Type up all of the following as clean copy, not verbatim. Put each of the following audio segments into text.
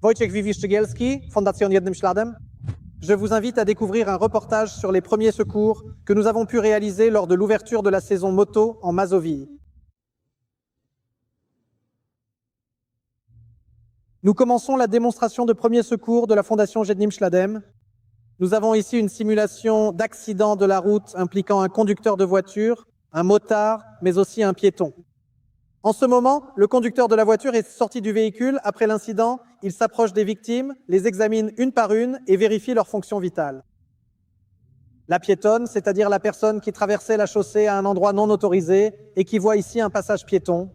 Wojciech Wiwi-Szczygielski, Fondation Jednym Śladem. Je vous invite à découvrir un reportage sur les premiers secours que nous avons pu réaliser lors de l'ouverture de la saison moto en Mazovie. Nous commençons la démonstration de premiers secours de la Fondation Jednym Śladem. Nous avons ici une simulation d'accident de la route impliquant un conducteur de voiture, un motard, mais aussi un piéton. En ce moment, le conducteur de la voiture est sorti du véhicule. Après l'incident, il s'approche des victimes, les examine une par une et vérifie leur fonction vitale. La piétonne, c'est-à-dire la personne qui traversait la chaussée à un endroit non autorisé et qui voit ici un passage piéton,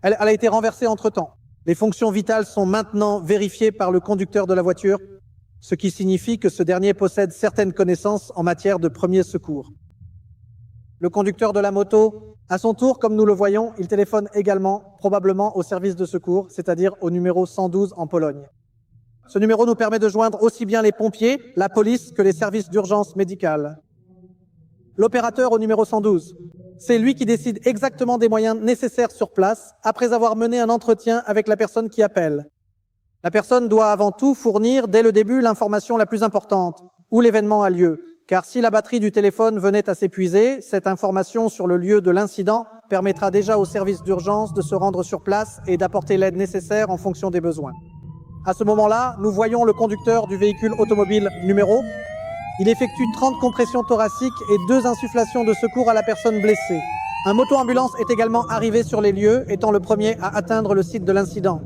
elle a été renversée entre-temps. Les fonctions vitales sont maintenant vérifiées par le conducteur de la voiture, ce qui signifie que ce dernier possède certaines connaissances en matière de premiers secours. Le conducteur de la moto, à son tour, comme nous le voyons, il téléphone également, probablement au service de secours, c'est-à-dire au numéro 112 en Pologne. Ce numéro nous permet de joindre aussi bien les pompiers, la police que les services d'urgence médicale. L'opérateur au numéro 112, c'est lui qui décide exactement des moyens nécessaires sur place, après avoir mené un entretien avec la personne qui appelle. La personne doit avant tout fournir, dès le début, l'information la plus importante, où l'événement a lieu. Car si la batterie du téléphone venait à s'épuiser, cette information sur le lieu de l'incident permettra déjà au service d'urgence de se rendre sur place et d'apporter l'aide nécessaire en fonction des besoins. À ce moment-là, nous voyons le conducteur du véhicule automobile numéro. Il effectue 30 compressions thoraciques et 2 insufflations de secours à la personne blessée. Un moto-ambulance est également arrivé sur les lieux, étant le premier à atteindre le site de l'incident.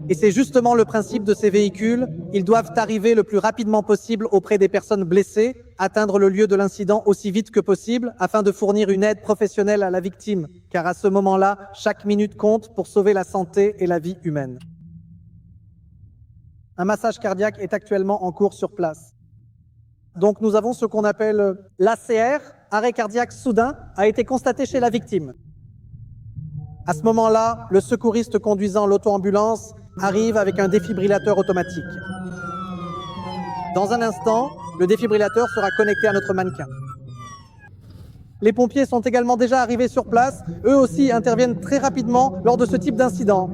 Et c'est justement le principe de ces véhicules. Ils doivent arriver le plus rapidement possible auprès des personnes blessées, atteindre le lieu de l'incident aussi vite que possible afin de fournir une aide professionnelle à la victime, car à ce moment-là, chaque minute compte pour sauver la santé et la vie humaine. Un massage cardiaque est actuellement en cours sur place. Donc nous avons ce qu'on appelle l'ACR, arrêt cardiaque soudain, a été constaté chez la victime. À ce moment-là, le secouriste conduisant l'auto-ambulance arrive avec un défibrillateur automatique. Dans un instant, le défibrillateur sera connecté à notre mannequin. Les pompiers sont également déjà arrivés sur place. Eux aussi interviennent très rapidement lors de ce type d'incident.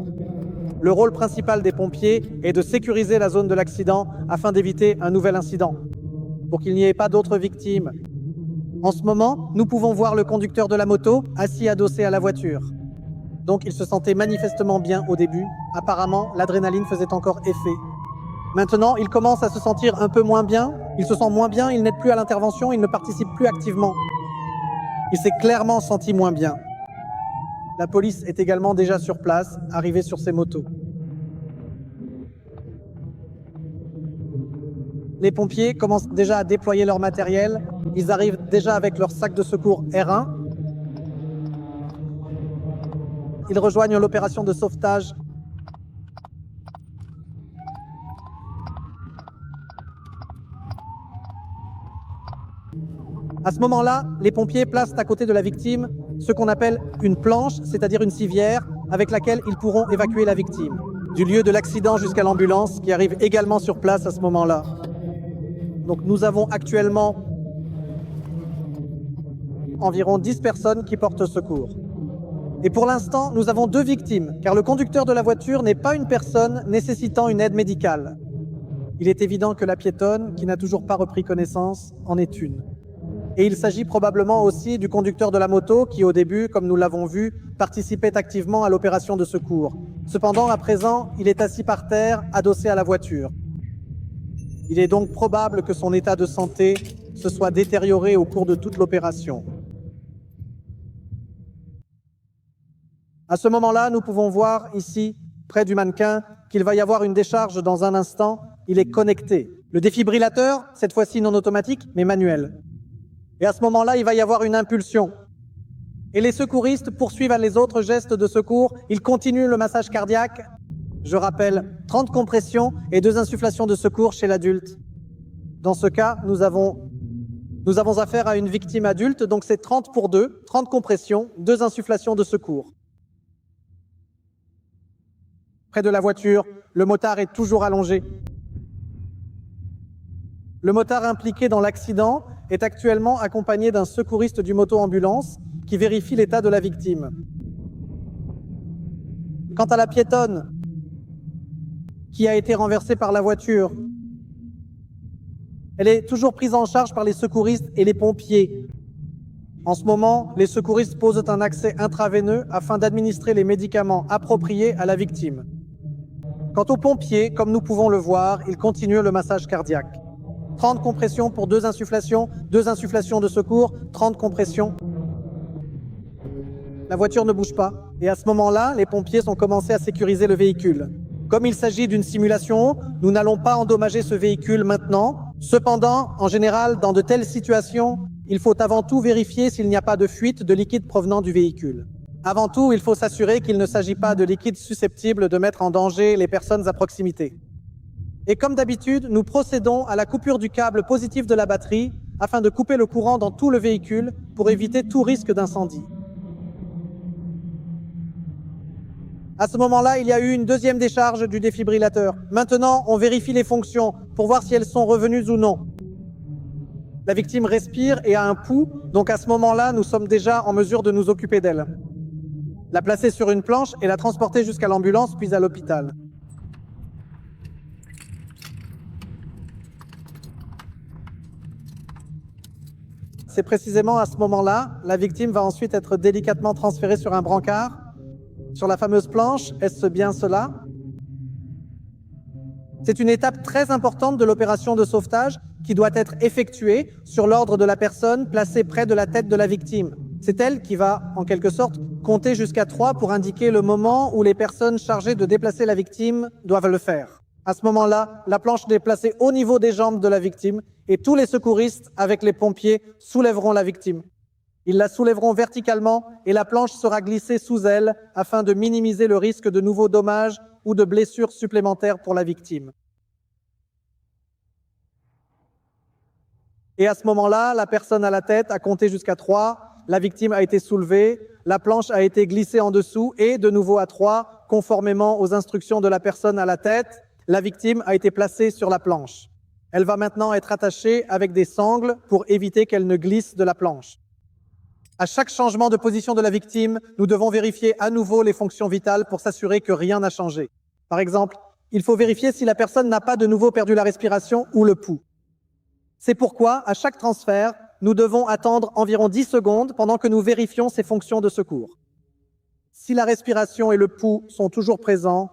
Le rôle principal des pompiers est de sécuriser la zone de l'accident afin d'éviter un nouvel incident, pour qu'il n'y ait pas d'autres victimes. En ce moment, nous pouvons voir le conducteur de la moto assis adossé à la voiture. Donc il se sentait manifestement bien au début. Apparemment, l'adrénaline faisait encore effet. Maintenant, il commence à se sentir un peu moins bien. Il se sent moins bien, il n'aide plus à l'intervention, il ne participe plus activement. Il s'est clairement senti moins bien. La police est également déjà sur place, arrivée sur ses motos. Les pompiers commencent déjà à déployer leur matériel. Ils arrivent déjà avec leur sac de secours R1. Ils rejoignent l'opération de sauvetage. À ce moment-là, les pompiers placent à côté de la victime ce qu'on appelle une planche, c'est-à-dire une civière, avec laquelle ils pourront évacuer la victime du lieu de l'accident jusqu'à l'ambulance, qui arrive également sur place à ce moment-là. Donc nous avons actuellement environ 10 personnes qui portent secours. Et pour l'instant, nous avons 2 victimes, car le conducteur de la voiture n'est pas une personne nécessitant une aide médicale. Il est évident que la piétonne, qui n'a toujours pas repris connaissance, en est une. Et il s'agit probablement aussi du conducteur de la moto qui, au début, comme nous l'avons vu, participait activement à l'opération de secours. Cependant, à présent, il est assis par terre, adossé à la voiture. Il est donc probable que son état de santé se soit détérioré au cours de toute l'opération. À ce moment-là, nous pouvons voir ici, près du mannequin, qu'il va y avoir une décharge dans un instant. Il est connecté. Le défibrillateur, cette fois-ci non automatique, mais manuel. Et à ce moment-là, il va y avoir une impulsion. Et les secouristes poursuivent les autres gestes de secours. Ils continuent le massage cardiaque. Je rappelle, 30 compressions et 2 insufflations de secours chez l'adulte. Dans ce cas, nous avons affaire à une victime adulte, donc c'est 30 pour 2, 30 compressions, 2 insufflations de secours. Près de la voiture, le motard est toujours allongé. Le motard impliqué dans l'accident est actuellement accompagné d'un secouriste du moto-ambulance qui vérifie l'état de la victime. Quant à la piétonne, qui a été renversée par la voiture. Elle est toujours prise en charge par les secouristes et les pompiers. En ce moment, les secouristes posent un accès intraveineux afin d'administrer les médicaments appropriés à la victime. Quant aux pompiers, comme nous pouvons le voir, ils continuent le massage cardiaque. 30 compressions pour 2 insufflations de secours, 30 compressions. La voiture ne bouge pas. Et à ce moment-là, les pompiers ont commencé à sécuriser le véhicule. Comme il s'agit d'une simulation, nous n'allons pas endommager ce véhicule maintenant. Cependant, en général, dans de telles situations, il faut avant tout vérifier s'il n'y a pas de fuite de liquide provenant du véhicule. Avant tout, il faut s'assurer qu'il ne s'agit pas de liquide susceptible de mettre en danger les personnes à proximité. Et comme d'habitude, nous procédons à la coupure du câble positif de la batterie afin de couper le courant dans tout le véhicule pour éviter tout risque d'incendie. À ce moment-là, il y a eu une deuxième décharge du défibrillateur. Maintenant, on vérifie les fonctions pour voir si elles sont revenues ou non. La victime respire et a un pouls, donc à ce moment-là, nous sommes déjà en mesure de nous occuper d'elle. La placer sur une planche et la transporter jusqu'à l'ambulance, puis à l'hôpital. C'est précisément à ce moment-là, la victime va ensuite être délicatement transférée sur un brancard. Sur la fameuse planche, est-ce bien cela? C'est une étape très importante de l'opération de sauvetage qui doit être effectuée sur l'ordre de la personne placée près de la tête de la victime. C'est elle qui va, en quelque sorte, compter jusqu'à 3 pour indiquer le moment où les personnes chargées de déplacer la victime doivent le faire. À ce moment-là, la planche est placée au niveau des jambes de la victime et tous les secouristes, avec les pompiers, soulèveront la victime. Ils la soulèveront verticalement et la planche sera glissée sous elle afin de minimiser le risque de nouveaux dommages ou de blessures supplémentaires pour la victime. Et à ce moment-là, la personne à la tête a compté jusqu'à 3, la victime a été soulevée, la planche a été glissée en dessous et de nouveau à 3, conformément aux instructions de la personne à la tête, la victime a été placée sur la planche. Elle va maintenant être attachée avec des sangles pour éviter qu'elle ne glisse de la planche. À chaque changement de position de la victime, nous devons vérifier à nouveau les fonctions vitales pour s'assurer que rien n'a changé. Par exemple, il faut vérifier si la personne n'a pas de nouveau perdu la respiration ou le pouls. C'est pourquoi, à chaque transfert, nous devons attendre environ 10 secondes pendant que nous vérifions ces fonctions de secours. Si la respiration et le pouls sont toujours présents,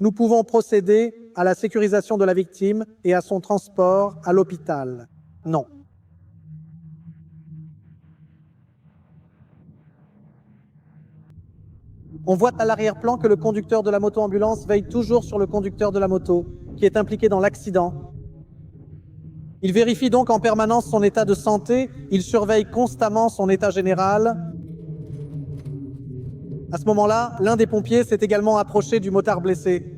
nous pouvons procéder à la sécurisation de la victime et à son transport à l'hôpital. Non. On voit à l'arrière-plan que le conducteur de la moto-ambulance veille toujours sur le conducteur de la moto, qui est impliqué dans l'accident. Il vérifie donc en permanence son état de santé, il surveille constamment son état général. À ce moment-là, l'un des pompiers s'est également approché du motard blessé.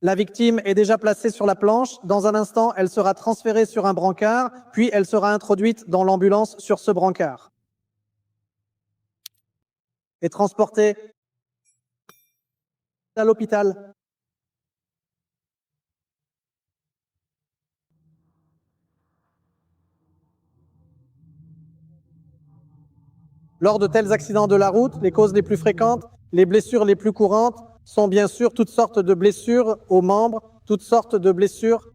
La victime est déjà placée sur la planche. Dans un instant, elle sera transférée sur un brancard, puis elle sera introduite dans l'ambulance sur ce brancard et transportée à l'hôpital. Lors de tels accidents de la route, les causes les plus fréquentes, les blessures les plus courantes sont bien sûr toutes sortes de blessures aux membres, toutes sortes de blessures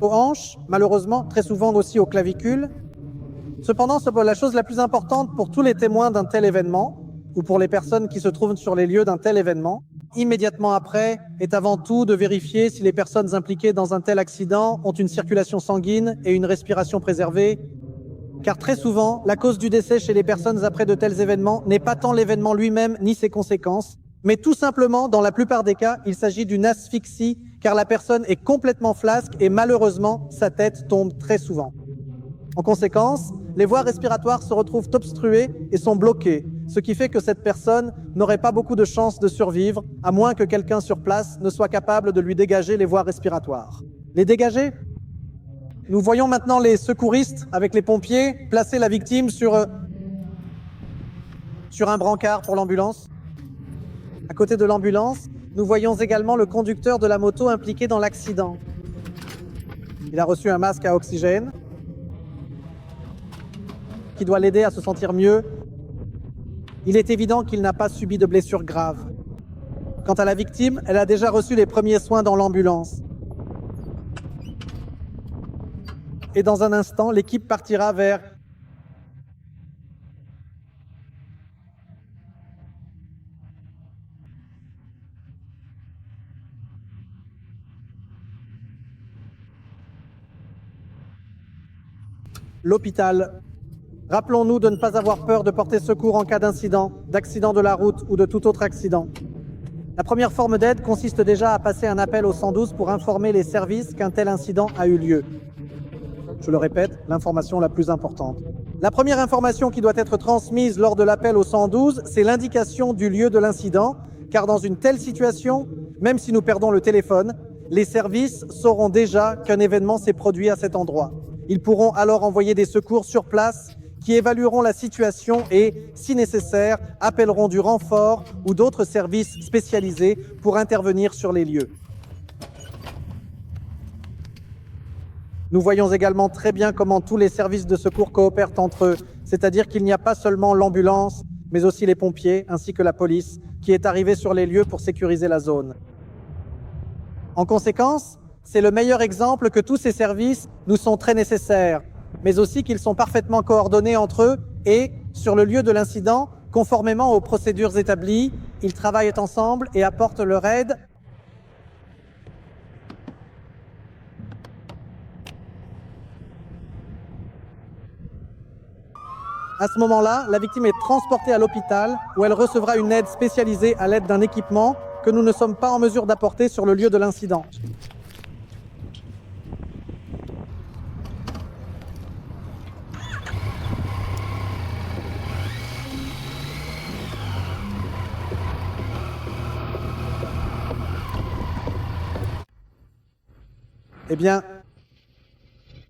aux hanches, malheureusement, très souvent aussi aux clavicules. Cependant, la chose la plus importante pour tous les témoins d'un tel événement, ou pour les personnes qui se trouvent sur les lieux d'un tel événement, immédiatement après, est avant tout de vérifier si les personnes impliquées dans un tel accident ont une circulation sanguine et une respiration préservée, car très souvent, la cause du décès chez les personnes après de tels événements n'est pas tant l'événement lui-même ni ses conséquences, mais tout simplement, dans la plupart des cas, il s'agit d'une asphyxie, car la personne est complètement flasque et malheureusement, sa tête tombe très souvent. En conséquence, les voies respiratoires se retrouvent obstruées et sont bloquées, ce qui fait que cette personne n'aurait pas beaucoup de chances de survivre, à moins que quelqu'un sur place ne soit capable de lui dégager les voies respiratoires. Les dégager ? Nous voyons maintenant les secouristes, avec les pompiers, placer la victime sur un brancard pour l'ambulance. À côté de l'ambulance, nous voyons également le conducteur de la moto impliqué dans l'accident. Il a reçu un masque à oxygène. qui doit l'aider à se sentir mieux. Il est évident qu'il n'a pas subi de blessures graves. Quant à la victime, elle a déjà reçu les premiers soins dans l'ambulance. Et dans un instant, l'équipe partira vers l'hôpital. Rappelons-nous de ne pas avoir peur de porter secours en cas d'incident, d'accident de la route ou de tout autre accident. La première forme d'aide consiste déjà à passer un appel au 112 pour informer les services qu'un tel incident a eu lieu. Je le répète, l'information la plus importante. La première information qui doit être transmise lors de l'appel au 112, c'est l'indication du lieu de l'incident, car dans une telle situation, même si nous perdons le téléphone, les services sauront déjà qu'un événement s'est produit à cet endroit. Ils pourront alors envoyer des secours sur place qui évalueront la situation et, si nécessaire, appelleront du renfort ou d'autres services spécialisés pour intervenir sur les lieux. Nous voyons également très bien comment tous les services de secours coopèrent entre eux, c'est-à-dire qu'il n'y a pas seulement l'ambulance, mais aussi les pompiers ainsi que la police qui est arrivée sur les lieux pour sécuriser la zone. En conséquence, c'est le meilleur exemple que tous ces services nous sont très nécessaires, mais aussi qu'ils sont parfaitement coordonnés entre eux et, sur le lieu de l'incident, conformément aux procédures établies, ils travaillent ensemble et apportent leur aide. À ce moment-là, la victime est transportée à l'hôpital où elle recevra une aide spécialisée à l'aide d'un équipement que nous ne sommes pas en mesure d'apporter sur le lieu de l'incident. Eh bien,